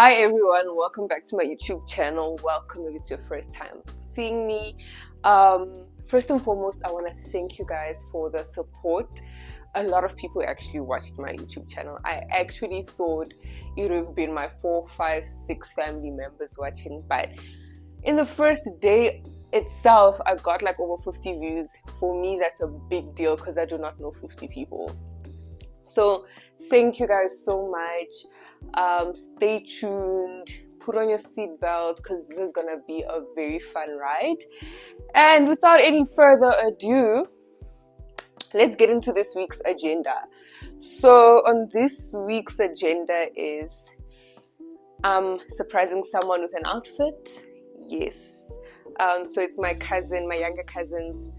Hi everyone, welcome back to my YouTube channel. Welcome if it's your first time seeing me. First and foremost, I want to thank you guys for the support. A lot of people actually watched my YouTube channel. I actually thought it would have been my 4, 5, 6 family members watching, but in the first day itself, I got like over 50 views. For me, that's a big deal because I do not know 50 people. So thank you guys so much. Stay tuned, put on your seatbelt because this is gonna be a very fun ride. And without any further ado, let's get into this week's agenda. So on this week's agenda is surprising someone with an outfit. Yes. So it's my younger cousin's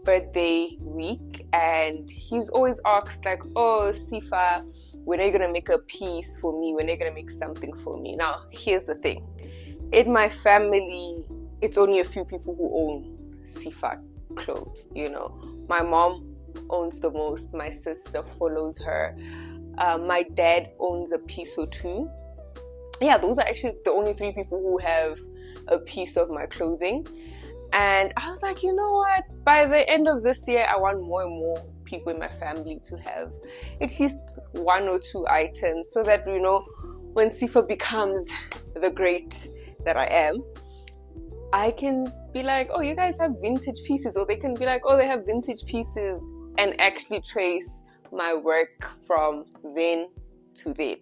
birthday week, and he's always asked like, oh Sifa, when are you gonna make a piece for me? When are you gonna make something for me? Now here's the thing, in my family it's only a few people who own Sifa clothes. My mom owns the most, my sister follows her, my dad owns a piece or two. Yeah, those are actually the only 3 people who have a piece of my clothing. And I was like, you know what? By the end of this year, I want more and more people in my family to have at least 1 or 2 items so that, when Sifa becomes the great that I am, I can be like, oh, you guys have vintage pieces. Or they can be like, oh, they have vintage pieces, and actually trace my work from then to then.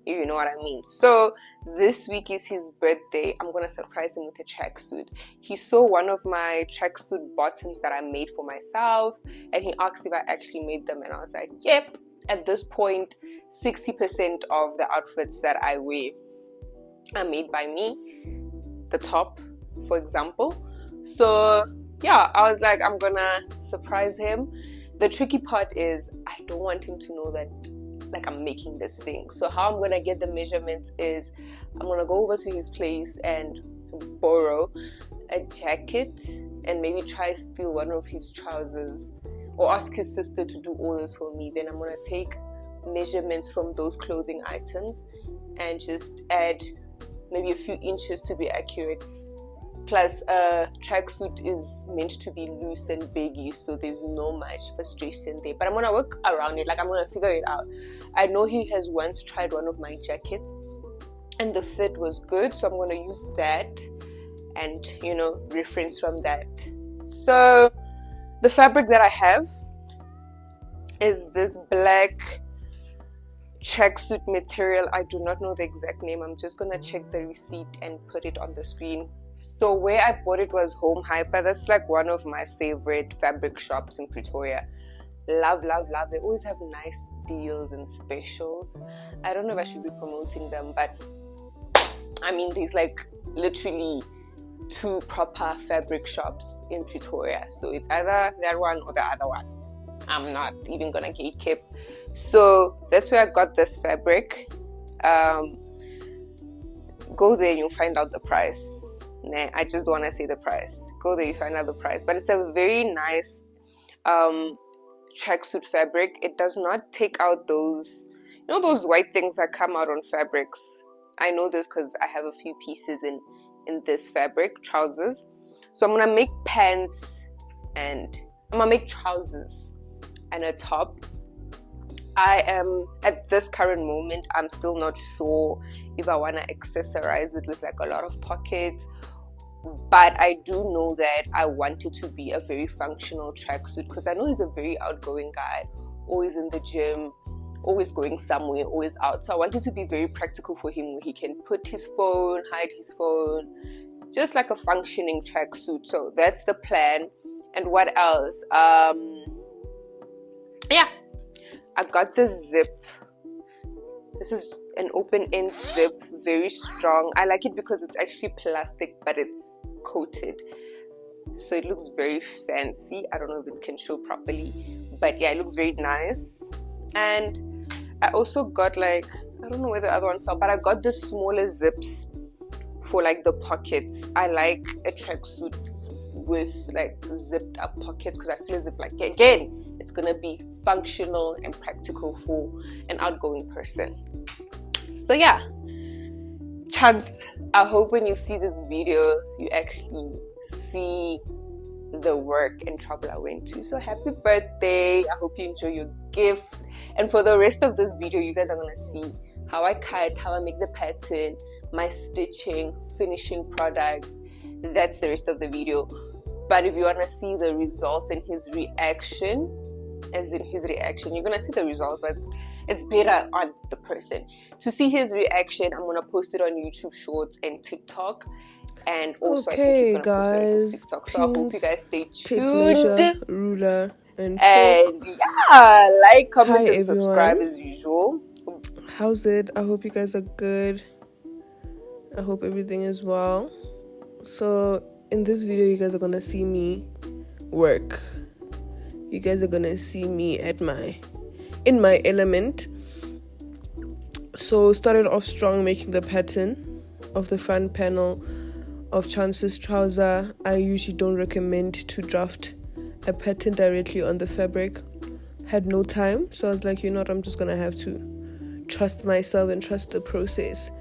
You know what I mean? So this week is his birthday. I'm gonna surprise him with a tracksuit. He saw one of my tracksuit bottoms that I made for myself, and he asked if I actually made them, and I was like, yep. At this point, 60% of the outfits that I wear are made by me. The top, for example. So yeah, I was like, I'm gonna surprise him. The tricky part is I don't want him to know that like I'm making this thing. So how I'm gonna get the measurements is I'm gonna go over to his place and borrow a jacket and maybe try steal one of his trousers, or ask his sister to do all this for me. Then I'm gonna take measurements from those clothing items and just add maybe a few inches to be accurate. Plus, a tracksuit is meant to be loose and baggy, so there's no much frustration there. But I'm gonna work around it. Like, I'm gonna figure it out. I know he has once tried one of my jackets, and the fit was good, so I'm gonna use that and reference from that. So, the fabric that I have is this black tracksuit material. I do not know the exact name. I'm just gonna check the receipt and put it on the screen. So where I bought it was Home Hyper. That's like one of my favorite fabric shops in Pretoria. Love. They always have nice deals and specials. I don't know if I should be promoting them, but I mean, there's like literally 2 proper fabric shops in Pretoria. So it's either that one or the other one. I'm not even gonna gatekeep. So that's where I got this fabric. Go there and you'll find out the price. Nah, I just want to say the price. Go there, you find out the price. But it's a very nice tracksuit fabric. It does not take out those, those white things that come out on fabrics. I know this because I have a few pieces in this fabric, trousers. So I'm gonna make pants, and I'm gonna make trousers and a top. I am, at this current moment, I'm still not sure if I want to accessorize it with like a lot of pockets, but I do know that I want it to be a very functional tracksuit because I know he's a very outgoing guy, always in the gym, always going somewhere, always out. So I want it to be very practical for him, where he can put his phone, hide his phone, just like a functioning tracksuit. So that's the plan. And what else? Yeah, I got this zip. This is an open-end zip, very strong. I like it because it's actually plastic, but it's coated, so it looks very fancy. I don't know if it can show properly, but yeah, it looks very nice. And I also got like, I don't know where the other one fell, but I got the smaller zips for like the pockets. I like a tracksuit with like zipped up pockets because I feel as if, like, again, it's gonna be functional and practical for an outgoing person. So yeah, Chance, I hope when you see this video, you actually see the work and trouble I went to. So happy birthday. I hope you enjoy your gift. And for the rest of this video, you guys are going to see how I cut, how I make the pattern, my stitching, finishing product. That's the rest of the video. But if you want to see the results and his reaction, as in his reaction, you're going to see the results, but it's better on the person. To see his reaction, I'm going to post it on YouTube Shorts and TikTok. And also, I think he's going to post it on his TikTok. So I hope you guys stay tuned. Tape measure, ruler, and chalk. And yeah, like, comment, Hi, and everyone. subscribe as usual. How's it? I hope you guys are good. I hope everything is well. So in this video, you guys are gonna see me work. You guys are gonna see me in my element. So started off strong, making the pattern of the front panel of Chance's trouser. I usually don't recommend to draft a pattern directly on the fabric. Had no time, so I was like, you know what, I'm just gonna have to trust myself and trust the process.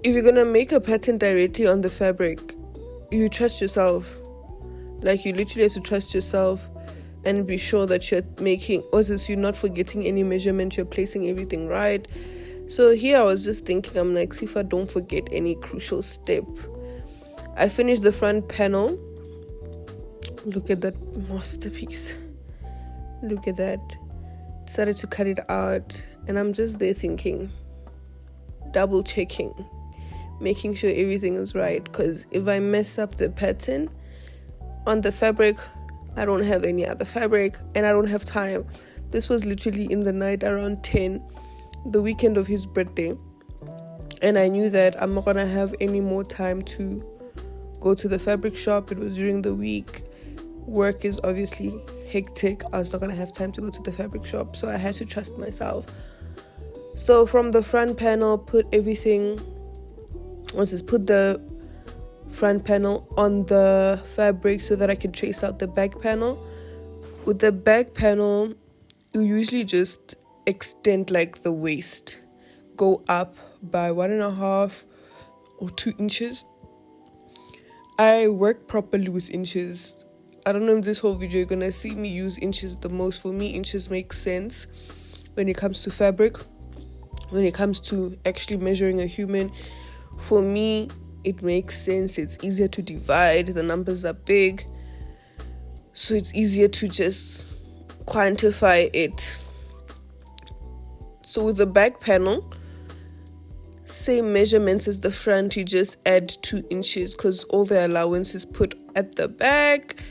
If you're gonna make a pattern directly on the fabric, you trust yourself. Like, you literally have to trust yourself and be sure that you're you're not forgetting any measurement, you're placing everything right. So here I was just thinking, I'm like, see if I don't forget any crucial step. I finished the front panel. Look at that masterpiece. Look at that. Started to cut it out, and I'm just there thinking, double checking, making sure everything is right, because if I mess up the pattern on the fabric, I don't have any other fabric and I don't have time. This was literally in the night around 10, the weekend of his birthday, and I knew that I'm not gonna have any more time to go to the fabric shop. It was during the week. Work is obviously hectic. I was not gonna have time to go to the fabric shop, so I had to trust myself. So from the front panel, put the front panel on the fabric so that I can trace out the back panel. With the back panel, you usually just extend like the waist, go up by 1.5 or 2 inches. I work properly with inches. I don't know if this whole video you're gonna see me use inches the most. For me, inches make sense when it comes to fabric, when it comes to actually measuring a human. For me, it makes sense. It's easier to divide. The numbers are big, so it's easier to just quantify it. So with the back panel, same measurements as the front, you just add 2 inches because all the allowance is put at the back.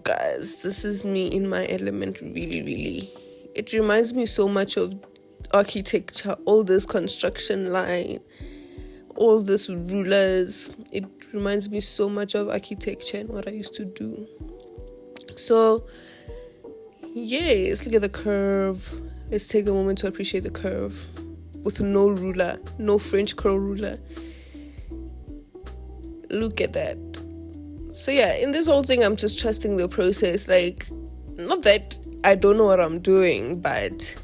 Guys, this is me in my element, really, really. It reminds me so much of architecture, all this construction line, all this rulers. It reminds me so much of architecture and what I used to do. So yes, look at the curve. Let's take a moment to appreciate the curve with no ruler, no French curl ruler. Look at that. So yeah, in this whole thing, I'm just trusting the process. Like, not that I don't know what I'm doing, but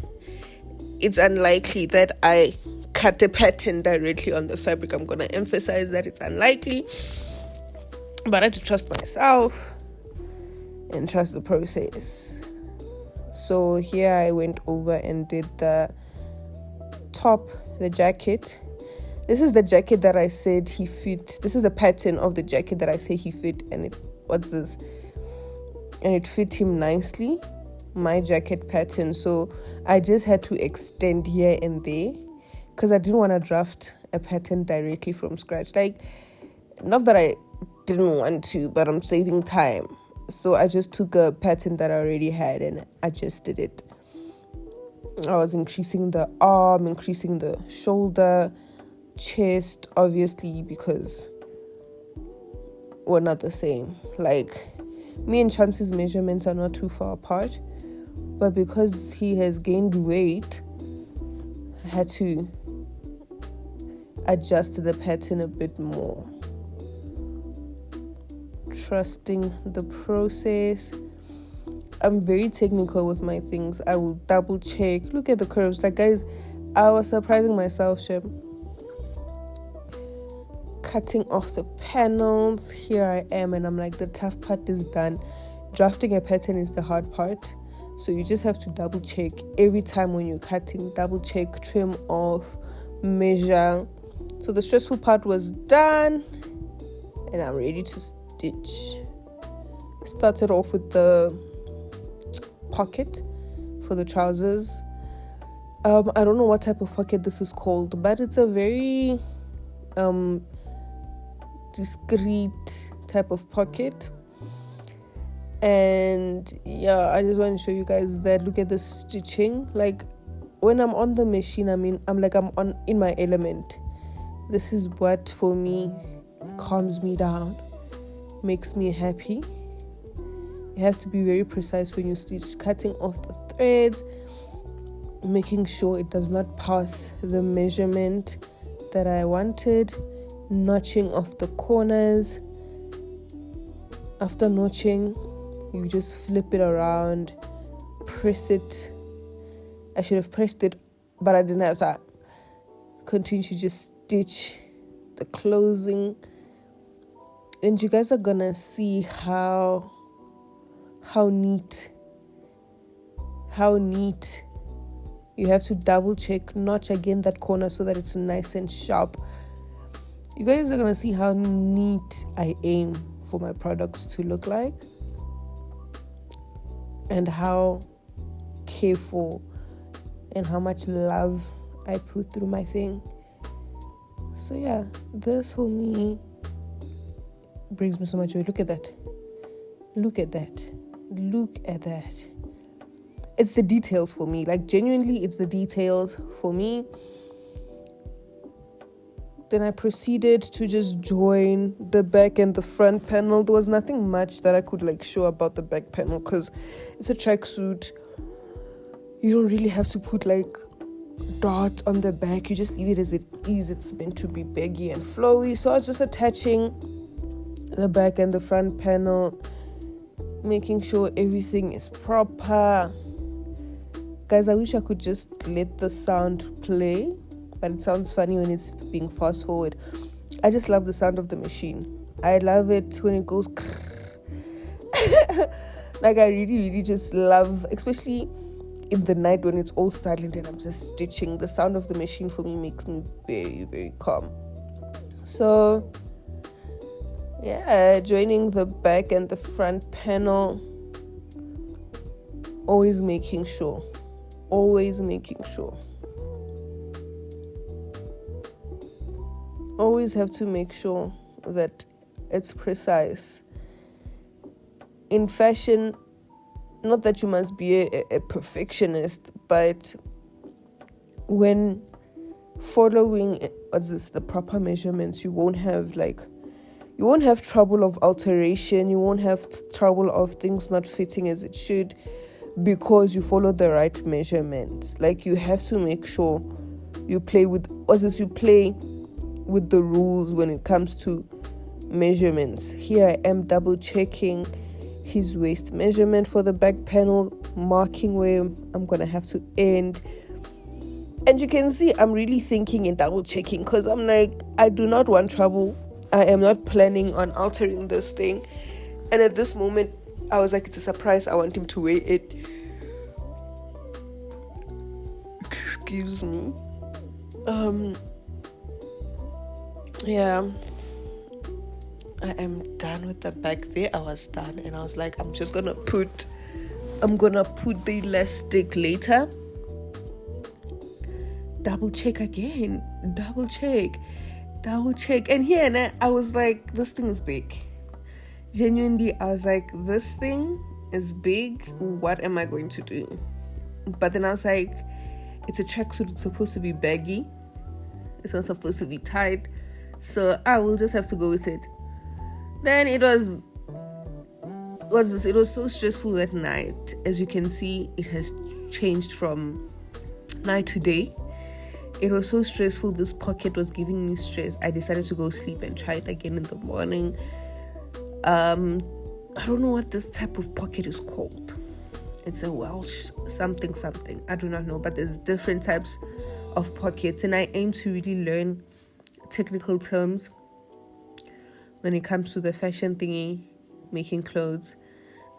it's unlikely that I cut a pattern directly on the fabric. I'm gonna emphasize that it's unlikely, but I had to trust myself and trust the process. So here I went over and did the top, the jacket. This is the jacket that I said he fit. This is the pattern of the jacket that I say he fit, and it fit him nicely, my jacket pattern. So I just had to extend here and there because I didn't want to draft a pattern directly from scratch. Like, not that I didn't want to, but I'm saving time. So I just took a pattern that I already had and adjusted it. I was increasing the arm, increasing the shoulder, chest, obviously, because we're not the same. Like, me and Chance's measurements are not too far apart, but because he has gained weight, I had to adjust the pattern a bit more. Trusting the process. I'm very technical with my things. I will double check. Look at the curves. Like, guys, I was surprising myself, Shem. Cutting off the panels. Here I am, and I'm like, the tough part is done. Drafting a pattern is the hard part. So you just have to double check every time when you're cutting. Double check, trim off, measure. So the stressful part was done, and I'm ready to stitch. Started off with the pocket for the trousers. I don't know what type of pocket this is called, but it's a very discreet type of pocket. And yeah, I just want to show you guys that. Look at the stitching. Like when I'm on the machine, I'm in my element. This is what for me calms me down, makes me happy. You have to be very precise when you stitch, cutting off the threads, making sure it does not pass the measurement that I wanted, notching off the corners. After notching, you just flip it around, press it. I should have pressed it, but I didn't have that. Continue to just stitch the closing, and you guys are gonna see how neat you have to double check, notch again that corner so that it's nice and sharp. You guys are gonna see how neat I aim for my products to look like, and how careful and how much love I put through my thing. So yeah, this for me brings me so much joy. Look at that. It's the details for me. Like genuinely, it's the details for me. Then I proceeded to just join the back and the front panel. There was nothing much that I could show about the back panel because it's a tracksuit. You don't really have to put dots on the back. You just leave it as it is. It's meant to be baggy and flowy. So I was just attaching the back and the front panel, making sure everything is proper. Guys, I wish I could just let the sound play, but it sounds funny when it's being fast forward. I just love the sound of the machine. I love it when it goes I really just love, especially in the night when it's all silent and I'm just stitching. The sound of the machine for me makes me very, very calm. So yeah, joining the back and the front panel, always making sure. Always have to make sure that it's precise. In fashion, not that you must be a perfectionist, but when following the proper measurements, you won't have trouble of alteration. You won't have trouble of things not fitting as it should, because you follow the right measurements. You have to make sure you play with the rules when it comes to measurements. Here I am double checking his waist measurement for the back panel, marking where I'm gonna have to end. And you can see I'm really thinking and double checking, because I'm I do not want trouble. I am not planning on altering this thing. And at this moment, I was it's a surprise. I want him to weigh it. Excuse me. Yeah. I am done with the back there. I was done, and I was I'm gonna put the elastic later. Double check again. Double check. And here and I was this thing is big. Genuinely, I was this thing is big. What am I going to do? But then I was it's a tracksuit. It's supposed to be baggy. It's not supposed to be tight. So I will just have to go with it. Then it was so stressful that night. As you can see, it has changed from night to day. It was so stressful. This pocket was giving me stress. I decided to go sleep and try it again in the morning. I don't know what this type of pocket is called. It's a Welsh something. I do not know, but there's different types of pockets, and I aim to really learn technical terms when it comes to the fashion thingy, making clothes.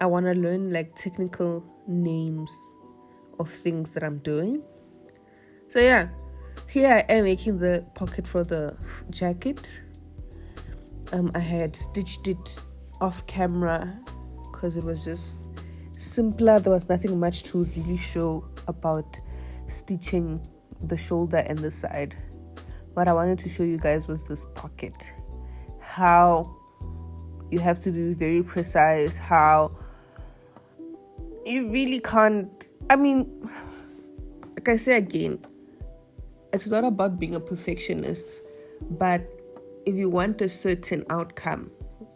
I want to learn like technical names of things that I'm doing. So yeah, here I am making the pocket for the jacket. I had stitched it off camera because it was just simpler. There was nothing much to really show about stitching the shoulder and the side. What I wanted to show you guys was this pocket, how you have to be very precise, how you really can't, I mean, like I say again, it's not about being a perfectionist, but if you want a certain outcome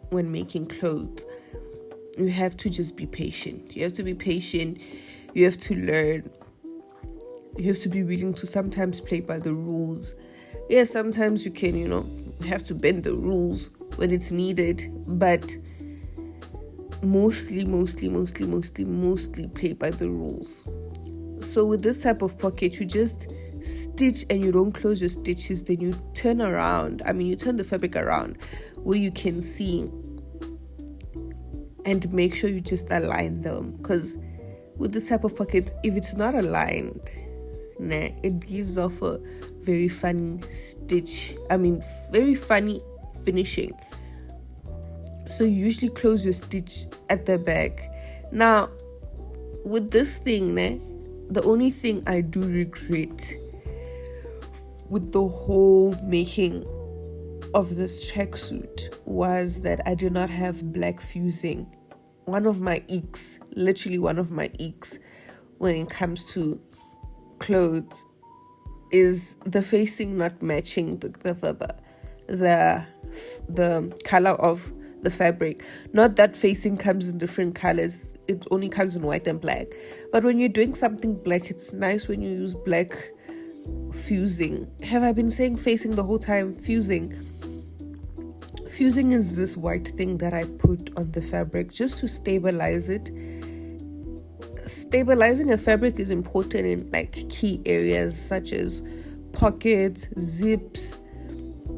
when making clothes, you have to just be patient. You have to be patient. You have to learn. You have to be willing to sometimes play by the rules. Yeah, sometimes you can, have to bend the rules when it's needed, but mostly play by the rules. So with this type of pocket, you just stitch and you don't close your stitches, then you turn around. You turn the fabric around where you can see, and make sure you just align them, because with this type of pocket, if it's not aligned, it gives off a very funny stitch. Very funny finishing. So you usually close your stitch at the back. Now with this thing, the only thing I do regret with the whole making of this tracksuit was that I did not have black fusing. One of my icks when it comes to clothes is the facing not matching the color of the fabric. Not that facing comes in different colors, it only comes in white and black. But when you're doing something black, it's nice when you use black fusing. Have I been saying facing the whole time? Fusing is this white thing that I put on the fabric just to stabilize it. Stabilizing a fabric is important in like key areas such as pockets, zips.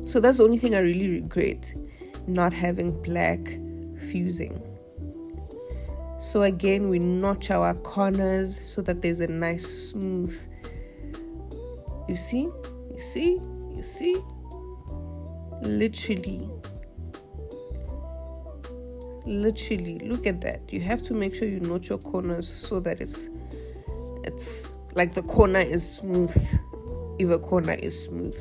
So that's the only thing I really regret, not having black fusing. So again, we notch our corners so that there's a nice smooth. You see? Literally, look at that. You have to make sure you notch your corners so that it's like the corner is smooth. If a corner is smooth,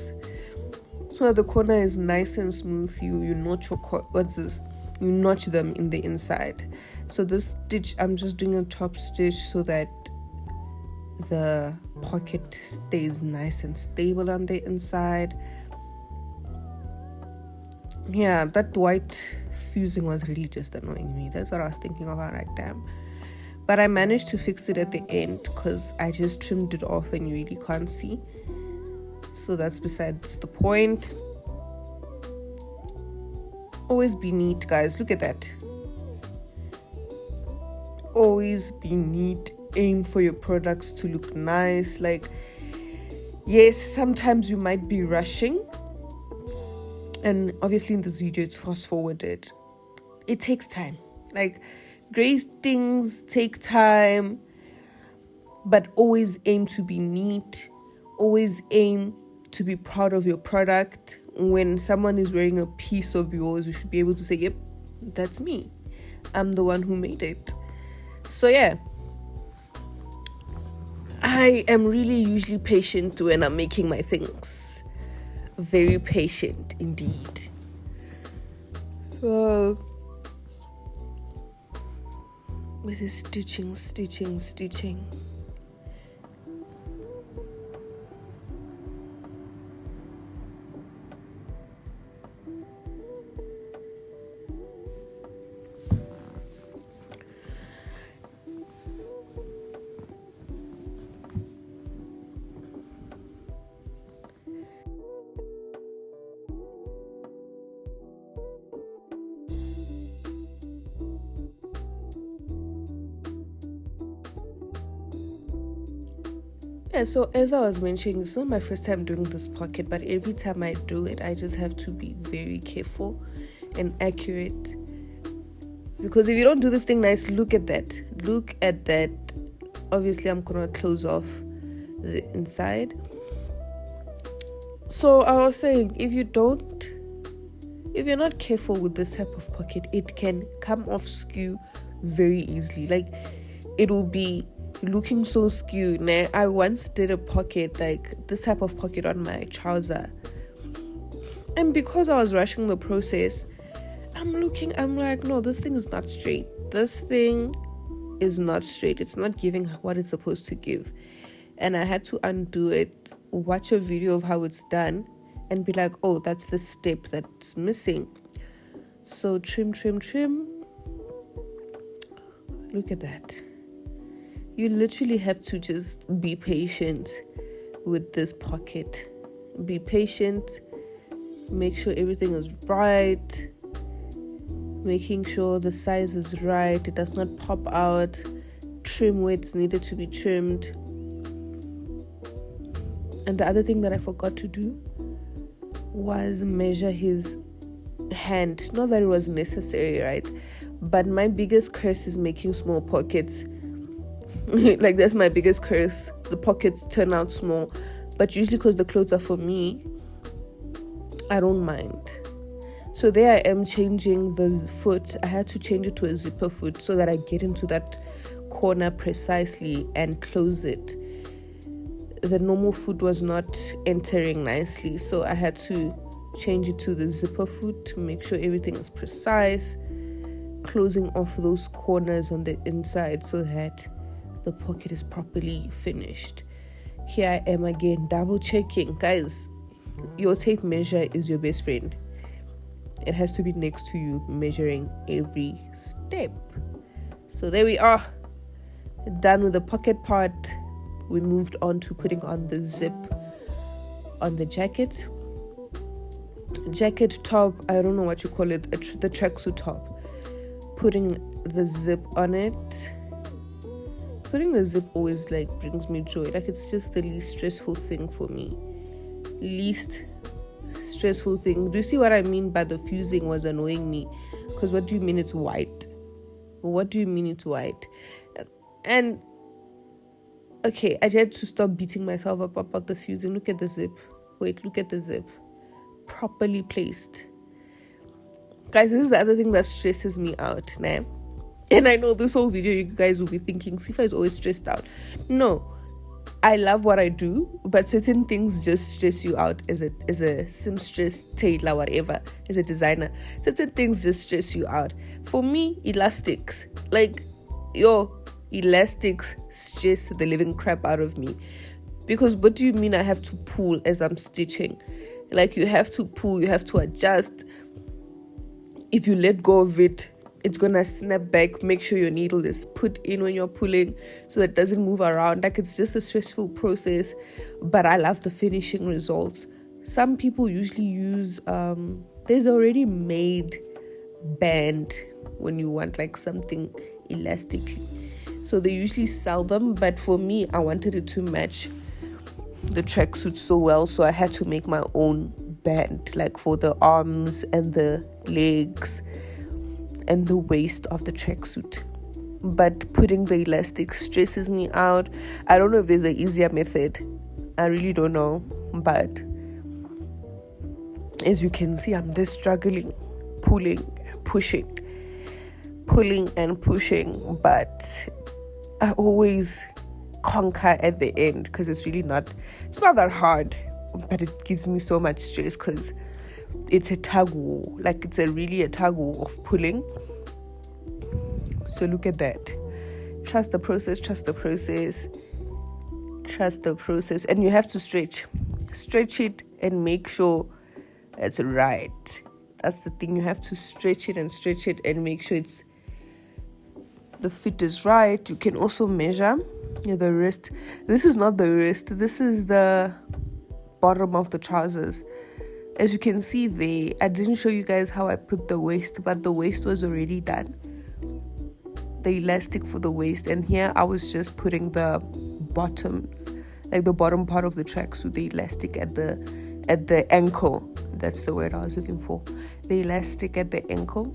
so that the corner is nice and smooth, you notch your you notch them in the inside. So this stitch, I'm just doing a top stitch so that the pocket stays nice and stable on the inside. Yeah, that white fusing was really just annoying me. That's what I was thinking of. I like, damn. But I managed to fix it at the end because I just trimmed it off and you really can't see. So that's besides the point. Always be neat, guys. Look at that. Always be neat. Aim for your products to look nice. Like, yes, sometimes you might be rushing. And obviously in this video, it's fast forwarded. It takes time. Like, great things take time. But always aim to be neat. Always aim to be proud of your product. When someone is wearing a piece of yours, you should be able to say, yep, that's me. I'm the one who made it. So yeah, I am really usually patient when I'm making my things. Very patient indeed. So this is stitching. Yeah, so as I was mentioning, it's not my first time doing this pocket, but every time I do it, I just have to be very careful and accurate. Because if you don't do this thing nice, look at that. Look at that. Obviously, I'm gonna close off the inside. So I was saying, if you're not careful with this type of pocket, it can come off skew very easily. Like, it will be looking so skewed. Now, I once did a pocket, like this type of pocket on my trouser, and because I was rushing the process, I'm like, no, this thing is not straight. This thing is not straight. It's not giving what it's supposed to give. And I had to undo it, watch a video of how it's done, and be like, oh, that's the step that's missing. So trim. Look at that. You literally have to just be patient with this pocket. Be patient. Make sure everything is right. Making sure the size is right. It does not pop out. Trim where it's needed to be trimmed. And the other thing that I forgot to do was measure his hand. Not that it was necessary, right? But my biggest curse is making small pockets. Like, that's my biggest curse. The pockets turn out small. But usually because the clothes are for me, I don't mind. So there I am changing the foot. I had to change it to a zipper foot so that I get into that corner precisely and close it. The normal foot was not entering nicely, so I had to change it to the zipper foot to make sure everything is precise, closing off those corners on the inside so that the pocket is properly finished. Here I am again, double checking. Guys, your tape measure is your best friend. It has to be next to you, measuring every step. So there we are, done with the pocket part. We moved on to putting on the zip on the jacket top. I don't know what you call it, the tracksuit top. Putting the zip on it. Putting the zip always like brings me joy. Like, it's just the least stressful thing for me. Least stressful thing. Do you see what I mean by the fusing was annoying me? Because what do you mean it's white? What do you mean it's white? And okay, I had to stop beating myself up about the fusing. Look at the zip. Wait, look at the zip. Properly placed. Guys, this is the other thing that stresses me out, nah? And I know this whole video you guys will be thinking, Sifa is always stressed out. No, I love what I do, but certain things just stress you out as a seamstress, tailor, whatever, as a designer. Certain things just stress you out. For me, elastics. Like, elastics stress the living crap out of me. Because what do you mean I have to pull as I'm stitching? Like, you have to pull, you have to adjust. If you let go of it, it's gonna snap back. Make sure your needle is put in when you're pulling so that it doesn't move around. Like, it's just a stressful process, but I love the finishing results. Some people usually use there's already made band when you want like something elastically, so they usually sell them, but for me, I wanted it to match the tracksuit so well, so I had to make my own band, like for the arms and the legs and the waist of the tracksuit. But putting the elastic stresses me out. I don't know if there's an easier method. I really don't know. But as you can see, I'm just struggling, pulling and pushing. But I always conquer at the end because it's not that hard. But it gives me so much stress because it's a tug war. Like, it's really a tug war of pulling. So look at that. Trust the process. And you have to stretch it and make sure it's right. That's the thing. You have to stretch it and make sure the fit is right. You can also measure the wrist. This is not the wrist. This is the bottom of the trousers. As you can see there, I didn't show you guys how I put the waist, but the waist was already done. The elastic for the waist, and here I was just putting the bottoms, like the bottom part of the tracksuit, the elastic at the ankle. That's the word I was looking for. The elastic at the ankle.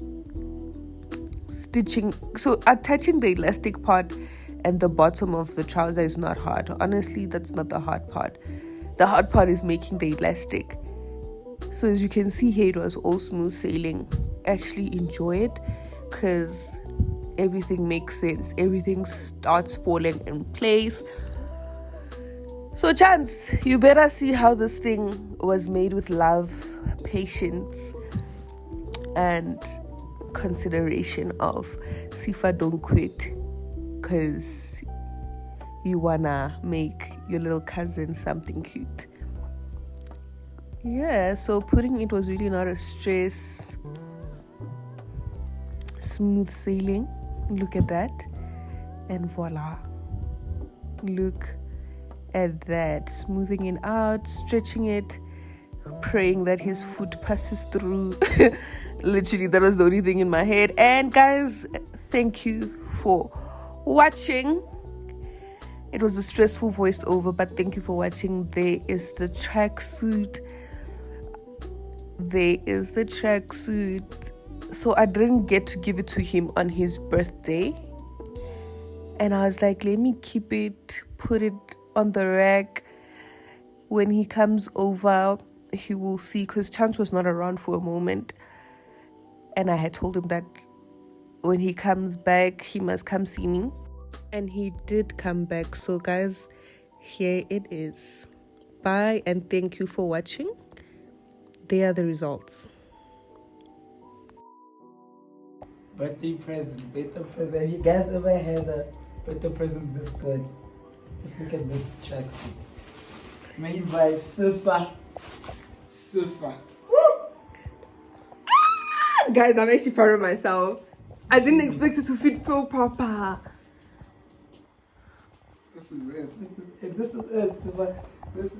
Stitching, so attaching the elastic part and the bottom of the trouser is not hard. Honestly, that's not the hard part. The hard part is making the elastic. So as you can see here, it was all smooth sailing. Actually enjoy it because everything makes sense. Everything starts falling in place. So Chance, you better see how this thing was made with love, patience, and consideration of Sifa, don't quit because you wanna make your little cousin something cute. Yeah, so putting it was really not a stress. Smooth sailing. Look at that. And voila. Look at that. Smoothing it out, stretching it, praying that his foot passes through. Literally, that was the only thing in my head. And guys, thank you for watching. It was a stressful voiceover, but thank you for watching. There is the tracksuit. So I didn't get to give it to him on his birthday. And I was like, let me keep it, put it on the rack. When he comes over, he will see, because Chance was not around for a moment. And I had told him that when he comes back, he must come see me. And he did come back. So guys, here it is. Bye and thank you for watching. There are the results. Birthday present. Have you guys ever had a birthday present this good? Just look at this tracksuit. Made by Sifa. Guys, I'm actually proud of myself. I didn't expect it to fit so proper. This is it. This is it. Sifa. This is.